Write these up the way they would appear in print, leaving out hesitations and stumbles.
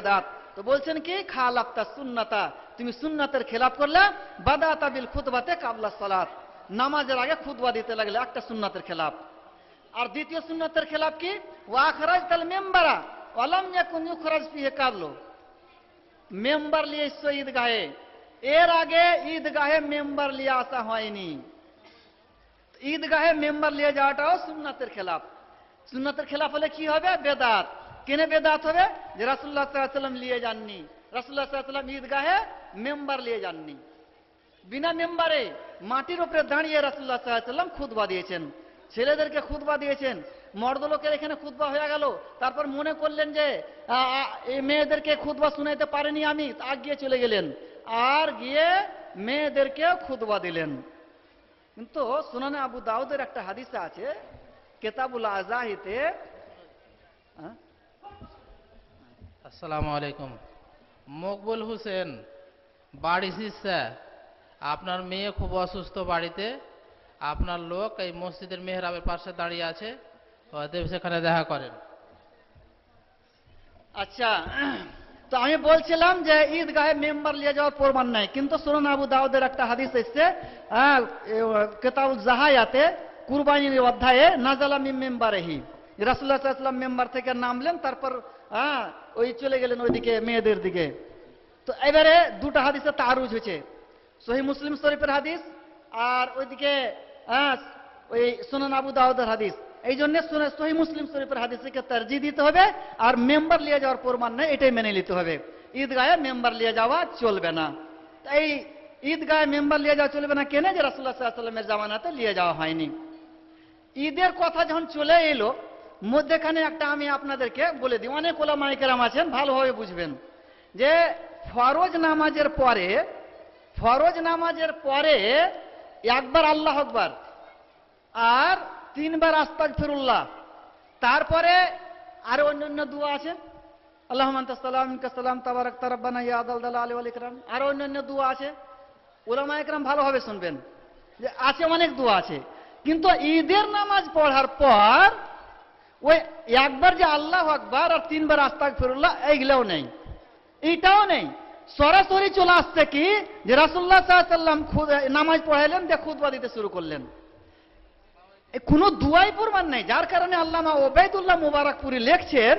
বেদাত। তো বলছেন কি খালাফতা সুন্নাতা, তুমি সুন্নাতের খেলাফ করলে, বাদাতা বিল খুতবাতে কাবলা সালাত, নামাজের আগে খুতবা দিতে লাগলে, একটা সুন্নাতের খেলাফ। আর দ্বিতীয় সুন্নাতের খেলাফ কি ওয়া খরাজতাল মেম্বারা ওয়ালাম ইয়াকুন ইখরাজ ফিহি কাবলু, মেম্বার নিয়ে এসছো ঈদগাহে, এর আগে ঈদগাহে মেম্বার নিয়ে আসা হয়নি। ঈদগাহে মেম্বার নিয়ে যাওয়াটাও সুন্নাতের খেলাফ। সুন্নাতের খেলাফ হলে কি হবে? বেদাত। কেনে বেদাত হবে? যে রাসূলুল্লাহ সাল্লাল্লাহু আলাইহি ওয়াসাল্লাম নিয়ে যাননি, রাসূলুল্লাহ সাল্লাল্লাহু আলাইহি ওয়াসাল্লাম ঈদগাহে মেম্বার নিয়ে যাননি, বিনা মেম্বারে মাটির উপরে দাঁড়িয়ে রাসূলুল্লাহ সাল্লাল্লাহু আলাইহি ওয়াসাল্লাম খুতবা দিয়েছেন, ছেলেদেরকে খুতবা দিয়েছেন। মর্দ লোকের এখানে খুতবা হয়ে গেল, তারপর মনে করলেন যে এই মেয়েদেরকে খুতবা শুনাইতে পারেনি আমি, আগিয়ে চলে গেলেন, আর গিয়ে মেয়েদেরকে খুতবা দিলেন। কিন্তু সুনানে আবু দাউদের একটা হাদিসে আছে, কিতাবুল আযাহিতে। আসসালামু আলাইকুম। মকবুল হোসেন বাড়ি শিষ্যা, আপনার মেয়ে খুব অসুস্থ বাড়িতে, আপনার লোক এই মসজিদের মেহরাবের পাশে দাঁড়িয়ে আছে, অতএব সেখানে দেখা করেন। আচ্ছা, তো আমি বলছিলাম যে ঈদগাহে মেম্বার নিয়ে যাওয়ার প্রমাণ নাই, কিন্তু সুনান আবু দাউদের একটা হাদিস এসছে কিতাবুল জাহায়াতে কুরবানির অধ্যায়ে, নাজালা মিন মিম্বারিহি, রাসূলুল্লাহ সাল্লাল্লাহু আলাইহি ওয়াসাল্লাম মেম্বার থেকে নামলেন, তারপর ওই চলে গেলেন ওইদিকে মেয়েদের দিকে। তো এবারে দুটো হাদিসে তারুজ হয়েছে, সহিহ মুসলিম শরীফের হাদিস আর ওইদিকে ওই সুনান আবু দাউদের হাদিস। এই জন্য সহিহ মুসলিম শরীফের হাদিসকে তরজিহ দিতে হবে, আর মেম্বার নিয়ে যাওয়ার প্রমাণ নেই এটাই মেনে নিতে হবে। ঈদগাহে মেম্বার নিয়ে যাওয়া চলবে না। এই ঈদগাহে মেম্বার নিয়ে যাওয়া চলবে না কেন? যে রাসূলুল্লাহ সাল্লাল্লাহু আলাইহি ওয়াসাল্লামের জামানাতে নিয়ে যাওয়া হয়নি। ঈদের কথা যখন চলে এলো, মধ্যেখানে একটা আমি আপনাদেরকে বলে দিই, অনেক ওলামায়ে কেরাম আছেন ভালোভাবে বুঝবেন, যে ফরজ নামাজের পরে একবার আল্লাহু আকবার আর তিনবার আস্তাগফিরুল্লাহ, তারপরে আরো অন্যান্য দোয়া আছে, আল্লাহুম্মা আনতাস সালাম মিনকাস সালাম তাবারাকতা রাব্বানা ইয়া যাল জালালি ওয়াল ইকরাম, আরো অন্যান্য দোয়া আছে। উলামায়ে কেরাম ভালোভাবে শুনবেন, যে আছে অনেক দোয়া আছে, কিন্তু ঈদের নামাজ পড়ার পর ওই একবার যে আল্লাহু আকবার আর তিনবার আস্তাগফিরুল্লাহ এইগুলোও নেই, এইটাও নেই। সরাসরি চলে আসছে কি যে রাসূলুল্লাহ সাল্লাল্লাহু আলাইহি ওয়াসাল্লাম নামাজ পড়াইলেন, দিয়ে খুতবা দিতে শুরু করলেন, কোনো দুয়াই প্রমাণ নেই। যার কারণে আল্লামা ওবায়দুল্লাহ মুবারকপুরি লিখছেন,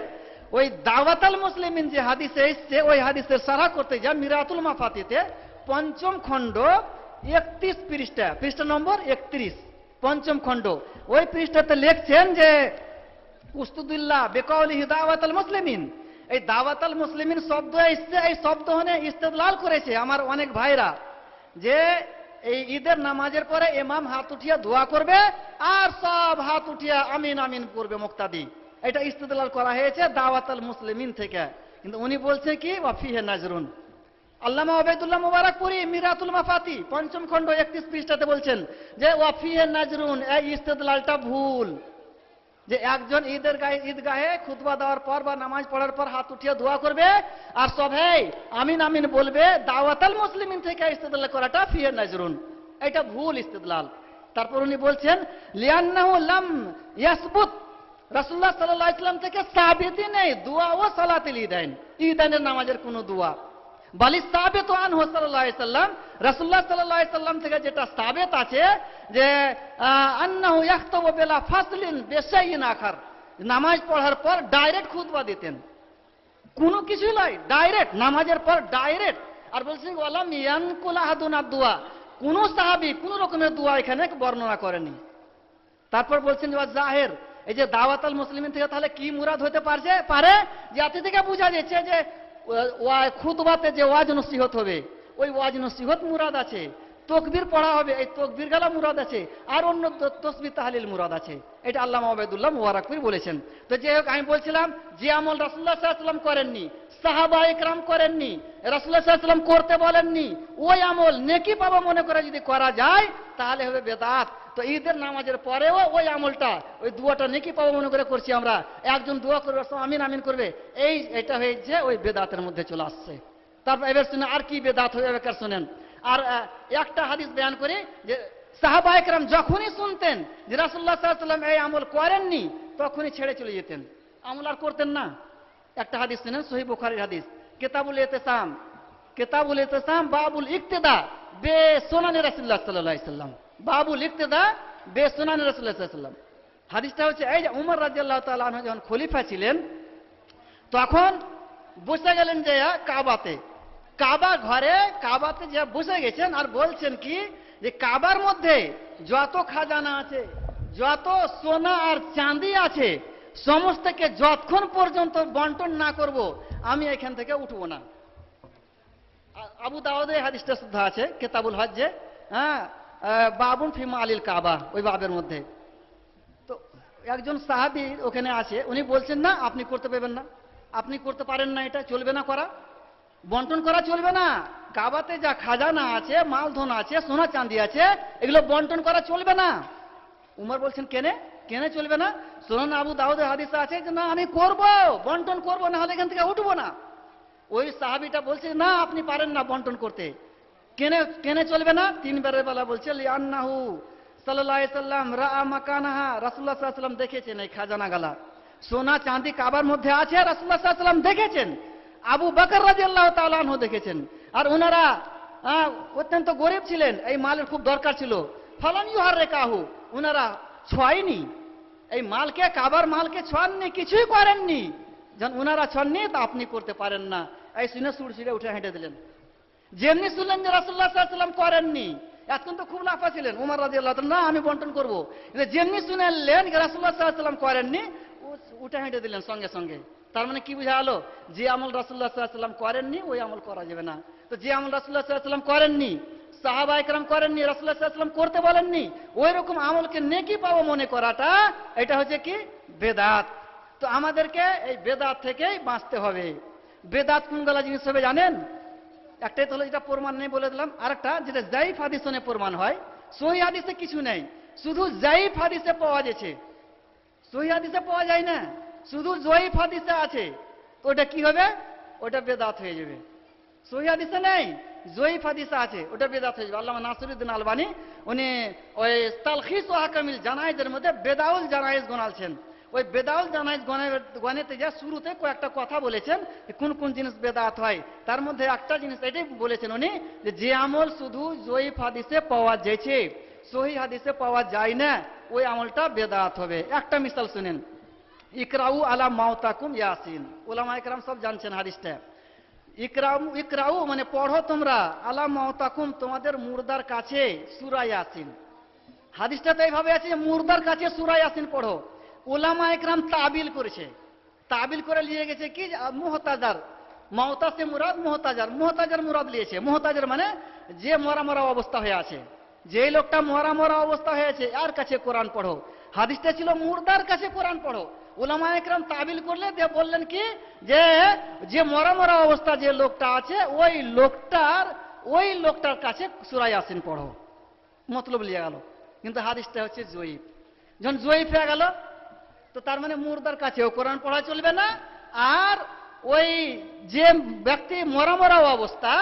ওই দাওয়াতুল মুসলিমিন যে হাদিসে এসছে, ওই হাদিসের সারাহ করতে যা মিরাতুল মাফাতিতে পঞ্চম খণ্ড 31 পৃষ্ঠা নম্বর 31, পঞ্চম খণ্ড, ওই পৃষ্ঠাতে লিখছেন যে উস্তুদুল্লাহ বিকাউলিহি দাওয়াতুল মুসলিমিন, এই দাওয়াতুল মুসলিমিন শব্দ এসছে, এই শব্দ হনে ইস্তেদলাল করেছে আমার অনেক ভাইরা, যে এই ঈদের নামাজের পরে ইমাম হাত উঠিয়ে দোয়া করবে আর সব হাত উঠিয়ে আমিন আমিন পড়বে মুক্তাদি, এটা ইস্তেদলাল করা হয়েছে দাওয়াতুল মুসলিমিন থেকে। কিন্তু উনি বলছে কি ওয়া ফিহি নাজরুন। আল্লামা ওবায়দুল্লাহ মুবারকপুরি মিরাতুল মাফাতি পঞ্চম খণ্ড 31 পৃষ্ঠাতে বলছেন যে ওয়া ফিহি নাজরুন, এই ইস্তেদলালটা ভুল, যে একজন ঈদগাহে খুতবা দেওয়ার পর বা নামাজ পড়ার পর হাত উঠিয়ে দোয়া করবে আর সবাই আমিন আমিন বলবে, দাওয়াতুল মুসলিমিন থেকে ইস্তেদলাল করাটা ফিহি নাজরুন, এটা ভুল ইস্তেদলাল। তারপর উনি বলছেন লিআন্নাহু লাম ইয়াসবুত, রাসূলুল্লাহ সাল্লাল্লাহু আলাইহি ওয়াসাল্লাম থেকে সাবিতই নেই দোয়া ও সালাতুল ঈদাইন, ঈদাইনের নামাজের কোনো দোয়া, বালি সাবিত আনহু সাল্লাল্লাহু আলাইহি ওয়াসাল্লাম, রাসূলুল্লাহ সাল্লাল্লাহু আলাইহি ওয়াসাল্লাম থেকে যেটা সাবিত আছে যে আন্নাহু ইয়াখতুবু বিলা ফাসলিন বিশাইইন আখার, নামাজ পড়ার পর ডাইরেক্ট খুতবা দিতেন, কোনো কিছুই নয়, ডাইরেক্ট নামাজের পর ডাইরেক্ট। আর বলছেন ওয়ালাম ইয়ানকুল আহাদুন আদ-দুআ, কোন সাহাবী কোন রকমের দোয়া এখানে বর্ণনা করেনি। তারপর বলছেন যে জাহের, এই যে দাওয়াতুল মুসলিমিন থেকে তাহলে কি মুরাদ হতে পারে, যে এত থেকে বোঝা যাচ্ছে যে খুতবাতে যে ওয়াজ নসিহত হবে, ওই ওয়াজ নসিহত মুরাদ আছে, তকবীর পড়া হবে, এই তকবীর গালা মুরাদ আছে, আর অন্য তসবিহ তাহলিল মুরাদ আছে। এটা আল্লামা ওবায়দুল্লাহ মুবারকপুরি বলেছেন। তো যাই হোক, আমি বলছিলাম যে আমল রাসূলুল্লাহ সাল্লাল্লাহু আলাইহি ওয়াসাল্লাম করেননি, সাহাবায়ে কেরাম করেননি, রাসূলুল্লাহ সাল্লাল্লাহু আলাইহি ওয়াসাল্লাম করতে বলেননি, ওই আমল নেকি পাবা মনে করে যদি করা যায় তাহলে হবে বেদাত। তো ঈদের নামাজের পরেও ওই আমলটা, ওই দোয়াটা নেকি পাবো মনে করে করছি আমরা, একজন দোয়া করবে আমিন আমিন করবে, এটা হয়েছে ওই বেদাতের মধ্যে চলে আসছে। তারপর এবার শুনে আর কি বেদাত হয়ে যাবে, কার শুনেন। আর একটা হাদিস বয়ান করে যে সাহাবায়ে কেরাম যখনই শুনতেন যে রাসূলুল্লাহ সাল্লাল্লাহু আলাইহি ওয়াসাল্লাম এই আমল করেননি, তখনই ছেড়ে চলে যেতেন, আমল আর করতেন না। একটা হাদিস শুনেন, সহিহ বুখারীর হাদিস, কিতাবুল ইতিসাম বাবুল ইক্তিদা বে সুনানি রাসূলুল্লাহ সাল্লাল্লাহু আলাইহি সাল্লাম, বাবুল ইক্তিদা বে সুনানি রাসূলুল্লাহ সাল্লাল্লাহু আলাইহি সাল্লাম। হাদিসটা হচ্ছে এই যে উমর রাদিয়াল্লাহু তাআলা আনহু যখন খলিফা ছিলেন তখন বসে গেলেন যে কাবাতে, কাবা ঘরে কাবাতে যে বসে গেছেন আর বলছেন কি যে কাবার মধ্যে যত খাজানা আছে, যত সোনা আর চাঁদি আছে, সমস্তকে যতক্ষণ পর্যন্ত বন্টন না করব আমি এখান থেকে উঠবো না। আবু দাউদে হাদিসটা শুদ্ধ আছে কিতাবুল হজ্জে, হ্যাঁ, বাবুন ফি মালিল কাবা, ওই বাবের মধ্যে। তো একজন সাহাবী ওখানে আছে, উনি বলছেন না আপনি করতে পারবেন না, আপনি করতে পারেন না, এটা চলবে না, করা বন্টন করা চলবে না। কাবাতে যা খাজানা আছে, মালধন আছে, সোনা চাঁদি আছে, এগুলো বন্টন করা চলবে না। উমর বলছেন কেনে কেনে চলবে না? সুনান আবু দাউদের হাদিসে আছে যে না আমি করব, বন্টন করব, না হলে এখান থেকে উঠবো না। ওই সাহাবীটা বলছে না আপনি পারেন না বন্টন করতে। কেনে কেনে চলবে না? তিনবারের বেলা বলছে লিআন্নাহু সাল্লাল্লাহু আলাইহি সাল্লাম রাআ মাকানাহা, রাসূলুল্লাহ সাল্লাল্লাহু আলাইহি সাল্লাম দেখেছেন এই খাজানা গালা, সোনা চাঁদি কাবার মধ্যে আছে, রাসূলুল্লাহ সাল্লাল্লাহু আলাইহি সাল্লাম দেখেছেন, আবু বকর রাদিয়াল্লাহু তাআলা আনহু দেখেছেন। আর ওনারা অত্যন্ত গরিব ছিলেন, এই মালের খুব দরকার ছিল। ফালাম ইউহাররিকাহু, ওনারা ছোঁয়নি এই মালকে, কাবার মালকে ছোঁয়াননি, কিছুই করেননি। যখন ওনারা ছোঁয়াননি তা আপনি করতে পারেন না, এই শুনে সুড়সুড়ে উঠে হেঁটে দিলেন। যেমনি শুনলেন যে রাসূলুল্লাহ সাল্লাল্লাহু আলাইহি সাল্লাম করেননি, এখন তো খুব লাফা ছিলেন উমর রাদিয়াল্লাহু তাআলা, না আমি বন্টন করব। যেমনি শুনলেন যে রাসূলুল্লাহ সাল্লাল্লাহু আলাইহি সাল্লাম করেননি, উঠে হেঁটে দিলেন সঙ্গে সঙ্গে। তার মানে কি বোঝা গেল? যে আমল রাসূলুল্লাহ সাল্লাল্লাহু আলাইহি সাল্লাম করেননি ওই আমল করা যাবে না। তো যে আমল রাসূলুল্লাহ সাল্লাল্লাহু আলাইহি সাল্লাম করেননি, সাহাবা একরাম করেননি, রাসূলুল্লাহ সাল্লাল্লাহু আলাইহি সাল্লাম করতে বলেননি, ওই রকম আমলকে নেকি পাবো মনে করাটা, এটা হচ্ছে কি বেদাত। তো আমাদেরকে এই বেদাত থেকেই বাঁচতে হবে। বেদাত কোনগুলা জিনিস হবে জানেন? একটাই তো হলো যেটা প্রমাণ নেই বলে দিলাম, আরেকটা যেটা যায়িফ হাদিসে প্রমাণ হয়, সহিহ হাদিসে কিছু নেই, শুধু যায়িফ হাদিসে পাওয়া যাচ্ছে। সহিহ হাদিসে পাওয়া যায় না, শুধু যায়িফ হাদিসে আছে, তো ওটা কি হবে? ওটা বেদাত হয়ে যাবে। সহিহ হাদিসে নেই, যায়িফ হাদিসে আছে, ওটা বেদাত হয়ে যাবে। আল্লামা নাসিরউদ্দিন আলবানী উনি ওই তালখিস ওয়া আহকামিল জানায়েজের মধ্যে বেদাউল জানায়েজ গোনালছেন। ওই বেদাউল জানায়েজ গণেতে যা শুরুতে কয়েকটা কথা বলেছেন কোন কোন জিনিস বেদাত হয়, তার মধ্যে একটা জিনিস এটাই বলেছেন উনি যে আমল শুধু যায়িফ হাদিসে পাওয়া যাচ্ছে, সহিহ হাদিসে পাওয়া যায় না, ওই আমলটা বেদাত হবে। একটা মিসাল শুনেন, ইকরাউ আলা মাউতাকুম ইয়াসিন, উলামায়ে কেরাম সব জানছেন হাদিসটা। ইকরাউ মানে পড়ো তোমরা, আলা মাউতাকুম তোমাদের মুর্দার কাছে সূরা ইয়াসিন। হাদিসটা তো এইভাবে আছে মুর্দার কাছে সূরা ইয়াসিন পড়ো। উলামায়ে কেরাম তাবিল করেছে, তাবিল করে নিয়ে গেছে কি মুহতাজার, মাউতা সে মুরাদ মুহতাজার, মুহতাজার মুরাদ নিয়েছে। মুহতাজার মানে যে মরা মরা অবস্থা হয়ে আছে, যে লোকটা মরা মরা অবস্থা হয়েছে এর কাছে কোরআন পড়ো। হাদিসটা ছিল মুর্দার কাছে কোরআন পড়ো। উলামায়ে কেরাম তাবিল করলে দিয়ে বললেন কি যে যে মরা মরা অবস্থা যে লোকটা আছে ওই লোকটার কাছে সূরা ইয়াসিন পড়ো, মতলব লিয়ে গেল। কিন্তু হাদিসটা হচ্ছে যায়িফ। যখন যায়িফ হয়ে গেল তো তার মানে মুর্দার কাছেও কোরআন পড়া চলবে না, আর ওই যে ব্যক্তি মরা মরা অবস্থা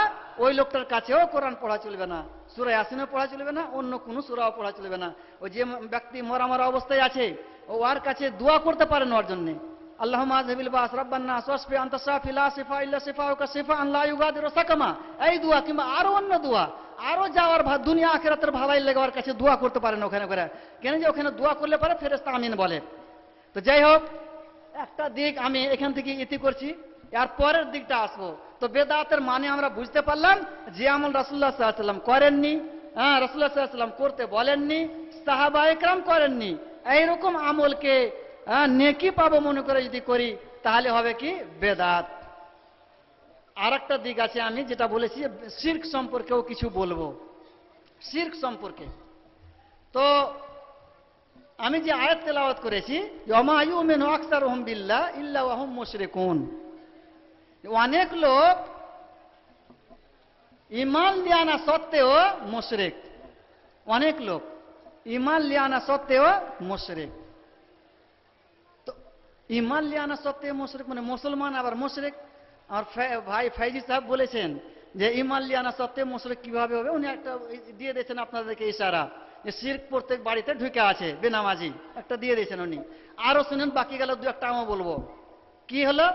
ওই লোকটার কাছেও কোরআন পড়া চলবে না, সূরা ইয়াসিনও পড়া চলবে না, অন্য কোনো সূরাও পড়া চলবে না। ওই যে ব্যক্তি মরা মরা অবস্থায় আছে ওর কাছে দোয়া করতে পারেন ওর জন্য, আল্লাহুম্মা আযহিবিল বাস রাব্বান নাস ওয়াশফি আনতা শাফি লা শিফা ইল্লা শিফাউকা শিফাআন লা ইউগাদিরু সাকামা, এই দোয়া কিংবা আরো অন্য দোয়া, আরো যাওয়ার দুনিয়া আখিরাতের ভালাই লেগে ওর কাছে দোয়া করতে পারেন ওখানে করে, কেন যে ওখানে দোয়া করলে পরে ফেরেশতা আমিন বলে। তো যাই হোক, একটা দিক আমি এখান থেকে ইতি করছি, এর পরের দিকটা আসবো। তো বেদাতের মানে আমরা বুঝতে পারলাম যে আমল রাসূলুল্লাহ সাল্লাল্লাহু আলাইহি ওয়াসাল্লাম করেননি, রাসূলুল্লাহ সাল্লাল্লাহু আলাইহি ওয়াসাল্লাম করতে বলেননি, সাহাবায়ে কেরাম করেননি, এইরকম আমলকে নেকি পাবো মনে করে যদি করি তাহলে হবে কি বেদাত। আর একটা দিক আছে আমি যেটা বলেছি শিরক সম্পর্কেও কিছু বলবো, শিরক সম্পর্কে। তো আমি যে আয়াত তেলাওয়াত করেছি ওয়ামা ইউমিনু আকসারুহুম বিল্লাহ ইল্লা ওয়া হুম মুশরিকুন, অনেক লোক ঈমান নিয়ে আনা সত্ত্বেও মুশরিক, অনেক লোক ঈমান নিয়ে আনা সত্ত্বেও মুশরিক। তো ঈমান নিয়ে আনা সত্ত্বেও মুশরিক মানে মুসলমান আবার মুশরিক। আমার ভাই ফাইজি সাহেব বলেছেন যে ঈমান নিয়ে আনা সত্ত্বেও মুশরিক কিভাবে হবে, উনি একটা দিয়ে দিয়েছেন আপনাদেরকে ইশারা যে শিরক প্রত্যেক বাড়িতে ঢুকে আছে, বেনামাজি একটা দিয়ে দিয়েছেন উনি। আরো শুনেন, বাকি গেল দু একটা আমি বলবো। কি হলো?